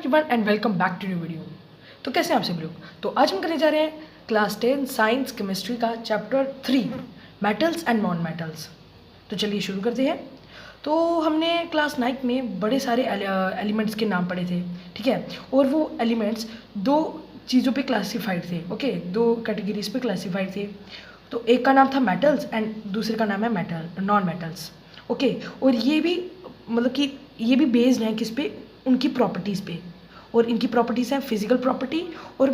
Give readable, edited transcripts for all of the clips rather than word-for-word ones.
Everyone and welcome back to new video. तो कैसे हैं आप सभी लोग। तो आज हम करने जा रहे हैं क्लास 10 साइंस केमिस्ट्री का chapter 3 metals and non metals. तो चलिए शुरू करते हैं। तो हमने क्लास 9 में बड़े सारे एलिमेंट्स के नाम पढ़े थे, ठीक है। और वो एलिमेंट्स दो चीज़ों पे क्लासिफाइड थे, ओके, दो कैटेगरीज पे क्लासिफाइड थे। तो एक का नाम था मेटल्स एंड दूसरे का नाम है नॉन मेटल्स, ओके। और ये भी मतलब कि ये भी बेस्ड हैं किस पे, उनकी प्रॉपर्टीज़ पे। और इनकी प्रॉपर्टीज़ हैं फिजिकल प्रॉपर्टी और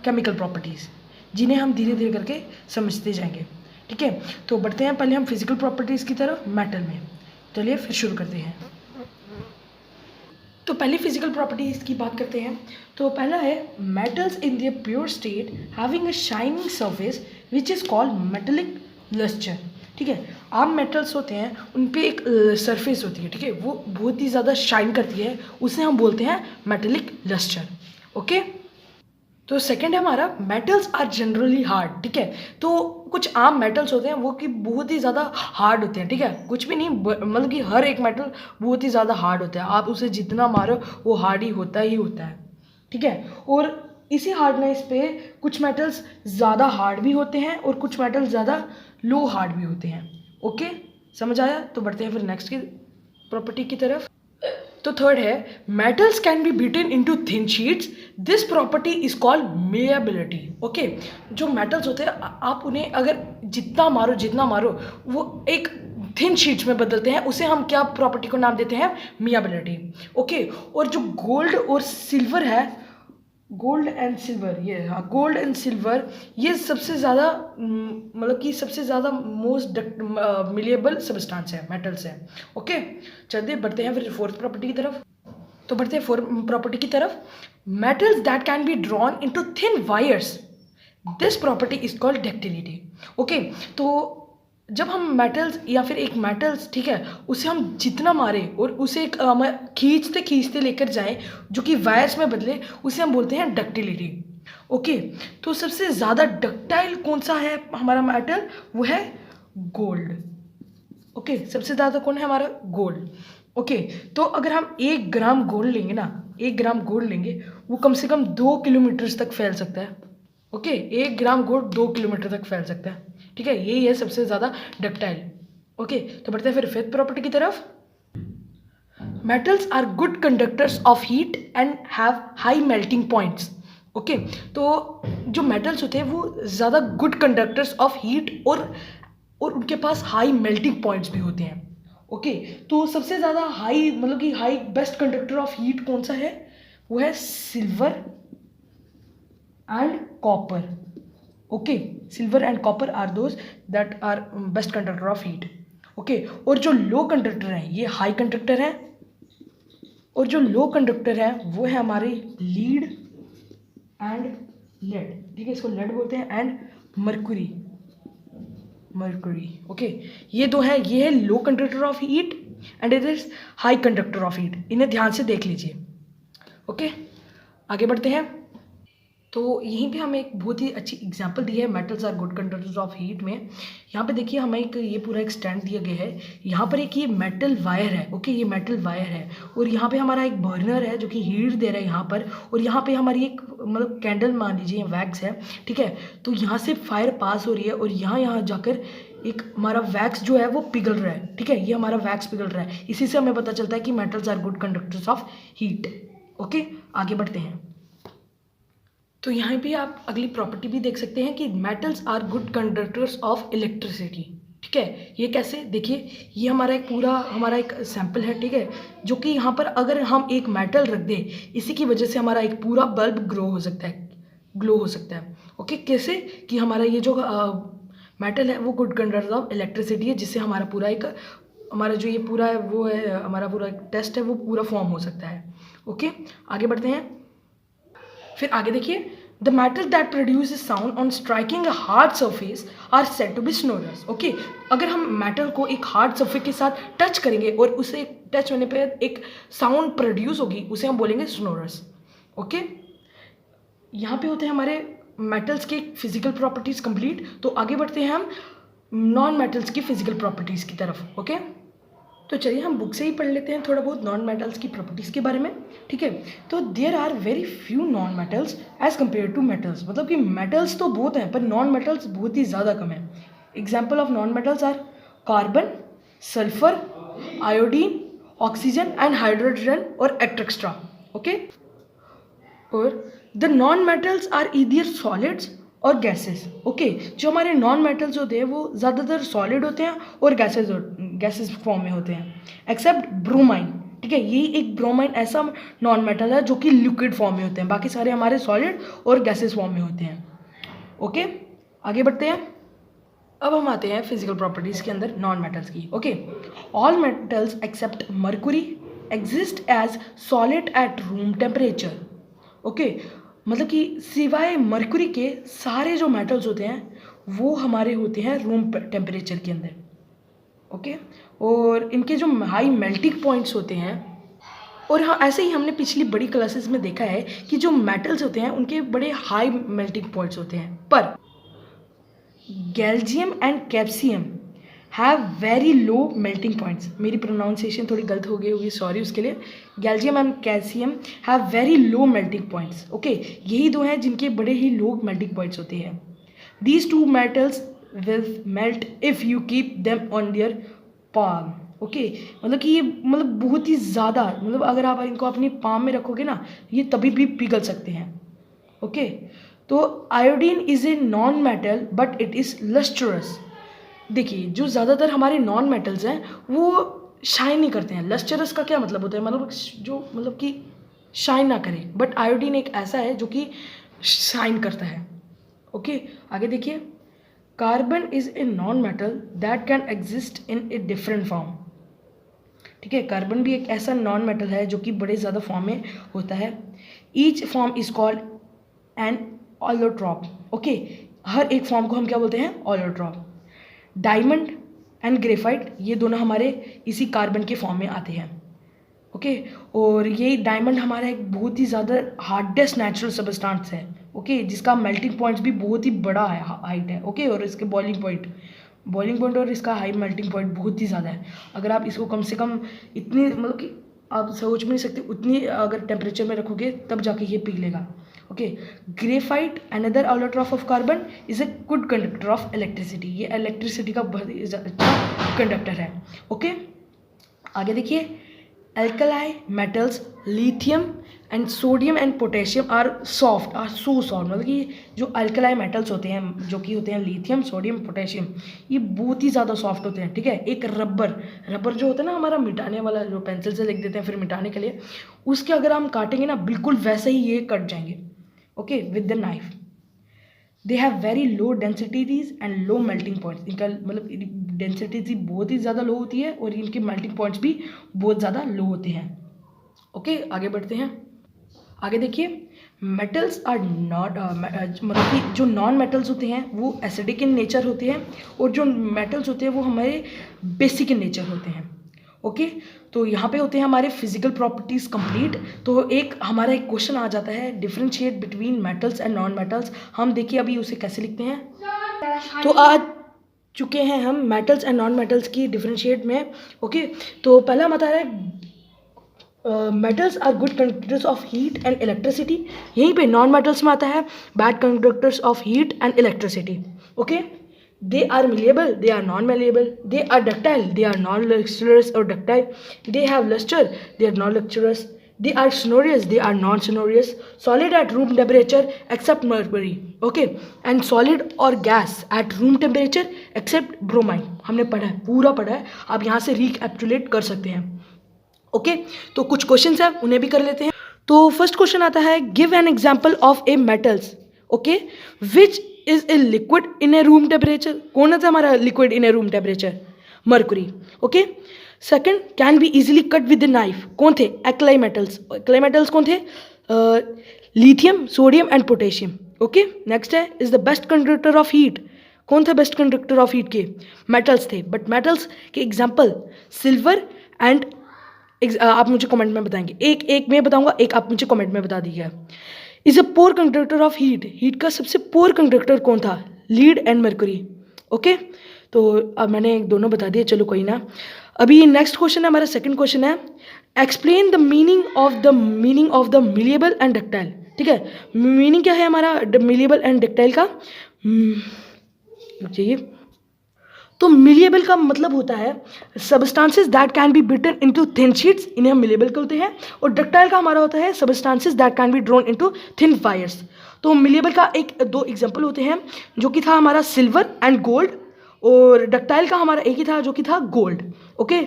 केमिकल प्रॉपर्टीज़, जिन्हें हम धीरे धीरे करके समझते जाएंगे, ठीक है। तो बढ़ते हैं पहले हम फिजिकल प्रॉपर्टीज़ की तरफ मेटल में। चलिए फिर शुरू करते हैं। तो पहले फिजिकल प्रॉपर्टीज़ की बात करते हैं। तो पहला है metals in their pure state having a shining surface which is called metallic lustre, ठीक है। आम मेटल्स होते हैं उन पे एक सरफेस होती है, ठीक है, वो बहुत ही ज़्यादा शाइन करती है, उसे हम बोलते हैं मेटेलिक लस्टर, ओके। तो सेकंड है हमारा मेटल्स आर जनरली हार्ड, ठीक है। तो कुछ आम मेटल्स होते हैं वो कि बहुत ही ज़्यादा हार्ड होते हैं, ठीक है। कुछ भी नहीं, मतलब कि हर एक मेटल बहुत ही ज़्यादा हार्ड होता है, आप उसे जितना मारो वो हार्ड ही होता है, ठीक है। और इसी हार्डनेस पे कुछ मेटल्स ज़्यादा हार्ड भी होते हैं और कुछ मेटल्स ज़्यादा लो हार्ड भी होते हैं, ओके। समझ आया। तो बढ़ते हैं फिर नेक्स्ट की प्रॉपर्टी की तरफ। तो थर्ड है metals can be beaten into thin sheets, this property is called malleability, okay. जो मेटल्स होते हैं आप उन्हें अगर जितना मारो वो एक थिन शीट्स में बदलते हैं, उसे हम क्या प्रॉपर्टी को नाम देते हैं, मेलेबिलिटी, ओके। और जो गोल्ड और सिल्वर है, गोल्ड एंड सिल्वर, ये हाँ गोल्ड एंड सिल्वर, ये सबसे ज़्यादा मतलब कि सबसे ज़्यादा मोस्ट मिलेबल सब्सटेंस है, मेटल्स है, ओके। चलिए बढ़ते हैं फिर फोर्थ प्रॉपर्टी की तरफ। तो बढ़ते हैं फोर्थ प्रॉपर्टी की तरफ। Metals that can be drawn into thin wires, this property is called ductility, okay. तो जब हम मेटल्स या फिर एक मेटल्स, ठीक है, उसे हम जितना मारें और उसे एक खींचते खींचते लेकर जाएं जो कि वायर्स में बदले, उसे हम बोलते हैं डक्टिलिटी, ओके। तो सबसे ज़्यादा डक्टाइल कौन सा है हमारा मेटल, वो है गोल्ड, ओके। सबसे ज़्यादा कौन है हमारा, गोल्ड, ओके। तो अगर हम 1 ग्राम गोल्ड लेंगे ना, 1 ग्राम गोल्ड लेंगे, वो कम से कम 2 किलोमीटर तक फैल सकता है, ओके। 1 ग्राम गोल्ड 2 किलोमीटर तक फैल सकता है, ठीक है। यही है सबसे ज़्यादा डक्टाइल, ओके। तो बढ़ते हैं फिर फिफ्थ प्रॉपर्टी की तरफ। Metals are good conductors of heat and have high melting points, okay. तो जो मेटल्स होते हैं वो ज़्यादा गुड कंडक्टर्स ऑफ हीट और उनके पास हाई मेल्टिंग पॉइंट्स भी होते हैं, ओके। तो सबसे ज़्यादा हाई मतलब कि high best conductor of heat कौन सा है, वो है silver and copper, okay. Silver and copper are those that are best conductor of heat, okay. और जो लो कंडक्टर हैं ये हाई कंडक्टर हैं, और जो लो कंडक्टर हैं वो है हमारे लीड एंड लेड, ठीक है, इसको लेड बोलते हैं, एंड मर्क्यूरी, ओके। ये दो है, ये है low conductor of heat and it is high conductor of heat, इन्हें ध्यान से देख लीजिए, ओके। आगे बढ़ते हैं। तो यहीं पे हमें एक बहुत ही अच्छी एग्जांपल दी है metals are good conductors of heat में। यहाँ पे देखिए हमें एक ये पूरा एक स्टैंड दिया गया है, यहाँ पर एक ये मेटल वायर है, ओके, ये मेटल वायर है, और यहाँ पे हमारा एक बर्नर है जो कि हीट दे रहा है यहाँ पर, और यहाँ पे हमारी एक मतलब कैंडल मान लीजिए वैक्स है, ठीक है। तो यहाँ से फायर पास हो रही है और यहाँ जाकर एक हमारा वैक्स जो है वो पिघल रहा है, ठीक है, ये हमारा वैक्स पिघल रहा है। इसी से हमें पता चलता है कि metals are good conductors of heat, okay. आगे बढ़ते हैं। तो यहाँ भी आप अगली प्रॉपर्टी भी देख सकते हैं कि metals are good conductors of electricity, ठीक है। ये कैसे, देखिए ये हमारा एक सैंपल है, ठीक है, जो कि यहाँ पर अगर हम एक मेटल रख दें, इसी की वजह से हमारा एक पूरा बल्ब ग्लो हो सकता है, ओके। कैसे कि हमारा ये जो मेटल है वो गुड कंडक्टर ऑफ इलेक्ट्रिसिटी है, जिससे हमारा जो ये पूरा है वो है हमारा पूरा टेस्ट है वो पूरा फॉर्म हो सकता है, ओके। आगे बढ़ते हैं। फिर आगे देखिए, the metal that produce sound on striking a hard surface are said to be sonorous, okay. अगर हम मेटल को एक हार्ड सरफेस के साथ टच करेंगे और उसे टच होने पे एक साउंड प्रोड्यूस होगी, उसे हम बोलेंगे स्नोरस, ओके। यहाँ पे होते हैं हमारे मेटल्स के फिजिकल प्रॉपर्टीज कंप्लीट। तो आगे बढ़ते हैं हम नॉन मेटल्स की फिजिकल प्रॉपर्टीज की तरफ, ओके। तो चलिए हम बुक से ही पढ़ लेते हैं थोड़ा बहुत नॉन मेटल्स की प्रॉपर्टीज़ के बारे में, ठीक है। तो there are very few non metals as compared to metals, मतलब कि मेटल्स तो बहुत हैं पर नॉन मेटल्स बहुत ही ज़्यादा कम है। Example of non metals are carbon, sulphur, iodine, oxygen and hydrogen और एक्सेट्रा, ओके। और the non metals are either solids or gases, okay. जो हमारे नॉन मेटल्स होते हैं वो ज़्यादातर सॉलिड होते हैं और गैसेस फॉर्म में होते हैं, एक्सेप्ट ब्रोमाइन, ठीक है। ये एक ब्रोमाइन ऐसा नॉन मेटल है जो कि लिक्विड फॉर्म में होते हैं, बाकी सारे हमारे सॉलिड और गैसेस फॉर्म में होते हैं, ओके। आगे बढ़ते हैं। अब हम आते हैं फिजिकल प्रॉपर्टीज़ के अंदर नॉन मेटल्स की, okay. All metals except mercury exist as solid at room temperature, okay. मतलब कि सिवाय मर्कुरी के सारे जो मेटल्स होते हैं वो हमारे होते हैं रूम टेम्परेचर के अंदर, ओके। और इनके जो हाई मेल्टिंग पॉइंट्स होते हैं, और हाँ ऐसे ही हमने पिछली बड़ी क्लासेस में देखा है कि जो मेटल्स होते हैं उनके बड़े हाई मेल्टिंग पॉइंट्स होते हैं, पर gallium and caesium have very low melting points. मेरी प्रोनाउंसिएशन थोड़ी गलत हो गई होगी, सॉरी उसके लिए। Gallium and calcium have very low melting points, okay. यही दो हैं जिनके बड़े ही लो मेल्टिंग पॉइंट्स होते हैं। These two metals will melt if you keep them on their palm, okay. मतलब कि ये मतलब बहुत ही ज़्यादा, मतलब अगर आप इनको अपनी पाम में रखोगे ना ये तभी भी पिघल सकते हैं, ओके। तो iodine is a non metal but it is lustrous. देखिए जो ज़्यादातर हमारे नॉन मेटल्स हैं वो शाइन नहीं करते हैं। लस्ट्रस का क्या मतलब होता है, मतलब जो मतलब कि शाइन ना करे, बट आयोडीन एक ऐसा है जो कि शाइन करता है, ओके। आगे देखिए, carbon is a non metal that can exist in a different form, ठीक है। कार्बन भी एक ऐसा नॉन मेटल है जो कि बड़े ज़्यादा फॉर्म में होता है। Each form is called an allotrope, okay. हर एक फॉर्म को हम क्या बोलते हैं, ऑलोट्रॉप। डायमंड एंड ग्रेफाइट ये दोनों हमारे इसी कार्बन के फॉर्म में आते हैं, ओके। और ये डायमंड हमारा एक बहुत ही ज़्यादा हार्डेस्ट नेचुरल सबस्टांस है, ओके, जिसका मेल्टिंग पॉइंट्स भी बहुत ही बड़ा है, हाइट है, ओके। और इसके बॉइलिंग पॉइंट और इसका हाई मेल्टिंग पॉइंट बहुत ही ज़्यादा है। अगर आप इसको कम से कम इतनी मतलब कि आप सोच भी नहीं सकते उतनी अगर टेम्परेचर में रखोगे तब जाके ये पिघलेगा, okay. Graphite another allotrope of carbon is a good conductor of electricity, ये इलेक्ट्रिसिटी का बहुत अच्छा कंडक्टर है, ओके। आगे देखिए, alkali metals lithium and sodium and potassium are so soft, मतलब कि जो अल्कलाई मेटल्स होते हैं जो कि होते हैं लिथियम, सोडियम, पोटेशियम, ये बहुत ही ज़्यादा सॉफ्ट होते हैं, ठीक है। एक रबर जो होता है ना हमारा मिटाने वाला, जो पेंसिल से लिख देते हैं फिर मिटाने के लिए, उसके अगर हम काटेंगे ना बिल्कुल वैसे ही ये कट जाएंगे, okay, with the knife. They have very low densities and low melting points, इनका मतलब डेंसिटीज बहुत ही ज़्यादा लो होती है और इनके मेल्टिंग पॉइंट्स भी बहुत ज़्यादा लो होते हैं, ओके। आगे बढ़ते हैं। आगे देखिए, मेटल्स आर नॉट मतलब कि जो नॉन मेटल्स होते हैं वो एसिडिक इन नेचर होते हैं और जो मेटल्स होते हैं वो हमारे बेसिक इन नेचर होते हैं, ओके। तो यहाँ पे होते हैं हमारे फिजिकल प्रॉपर्टीज़ कंप्लीट। तो एक हमारा एक क्वेश्चन आ जाता है, differentiate between metals and non metals. हम देखिए अभी उसे कैसे लिखते हैं। तो आज चुके हैं हम मेटल्स एंड नॉन मेटल्स की डिफरेंशिएट में, ओके। तो पहला हम आता है metals are good conductors of heat and electricity. यहीं पे नॉन मेटल्स में आता है bad conductors of heat and electricity, okay. They are malleable, they are non-malleable. They are ductile, they are non-lustrous or ductile. They have luster, they are non-lustrous. They are sonorous, they are non-sonorous. Solid at room temperature except mercury, okay. And solid or gas at room temperature except bromine. हमने पढ़ा है, पूरा पढ़ा है, आप यहाँ से recapitulate कर सकते हैं, ओके। तो कुछ क्वेश्चंस हैं उन्हें भी कर लेते हैं। तो फर्स्ट क्वेश्चन आता है, give an example of a metals, okay, which is a liquid in a room temperature. कौन सा हमारा liquid in a room temperature, mercury, okay. Second, can be easily cut with the knife, कौन थे, alkali metals कौन थे, lithium, sodium and potassium, okay. Next है, is the best conductor of heat, कौन था बेस्ट कंडक्टर ऑफ हीट के, metals थे, but metals के एग्जाम्पल सिल्वर एंड आप मुझे कमेंट में बताएंगे, एक मैं बताऊंगा, एक आप मुझे कमेंट में बता दीजिएगा। Is a poor conductor of heat, heat का सबसे पोर कंडक्टर कौन था, लीड एंड मर्कुरी, ओके। तो अब मैंने दोनों बता दिए, चलो कोई ना। अभी नेक्स्ट क्वेश्चन है हमारा, सेकंड क्वेश्चन है, explain the meaning of the malleable and ductile. ठीक है, मीनिंग क्या है हमारा मिलिएबल एंड डक्टाइल का? चाहिए तो मिलिएबल का मतलब होता है substances that can be beaten into thin sheets, इन्हें हम मिलिएबल कहते हैं। और डक्टाइल का हमारा होता है substances that can be drawn into thin wires. तो मिलिएबल का दो एग्जांपल होते हैं, जो कि था हमारा सिल्वर एंड गोल्ड, और डक्टाइल का हमारा एक ही था जो कि था गोल्ड। ओके,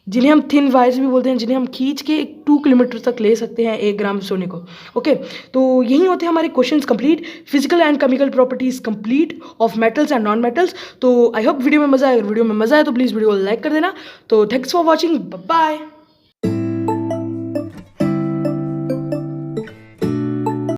जिन्हें हम थिन वायर्स भी बोलते हैं, जिन्हें हम खींच के 2 किलोमीटर तक ले सकते हैं 1 ग्राम सोने को। ओके, तो यही होते हैं हमारे questions complete, physical and chemical properties complete of metals and non metals. तो आई होप वीडियो में मजा आए, अगर वीडियो में मजा आए तो प्लीज़ वीडियो को लाइक कर देना। तो थैंक्स फॉर वॉचिंग, बाय।